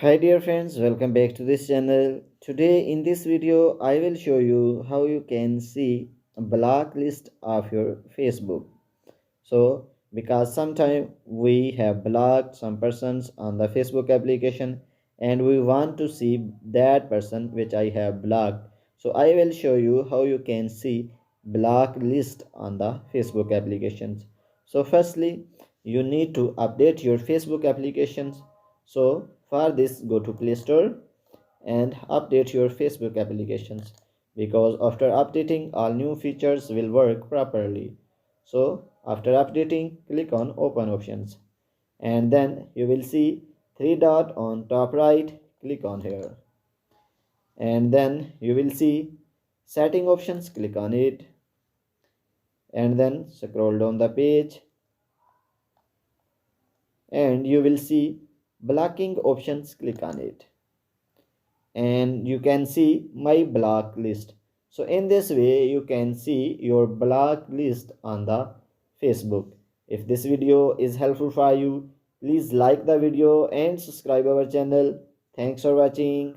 Hi dear friends, welcome back to this channel. Today in this video I will show you how you can see a block list of your Facebook. So because sometimes we have blocked some persons on the Facebook application and we want to see that person which I have blocked. So I will show you how you can see block list on the Facebook applications. So firstly you need to update your Facebook applications. So for this go to Play Store and update your Facebook applications because after updating all new features will work properly. So after updating click on open options and then you will see three dot on top right, click on here and then you will see setting options, click on it and then scroll down the page and you will see blocking options, click on it and you can see my block list. So in this way you can see your block list on the Facebook. If this video is helpful for you, please like the video and subscribe our channel. Thanks for watching.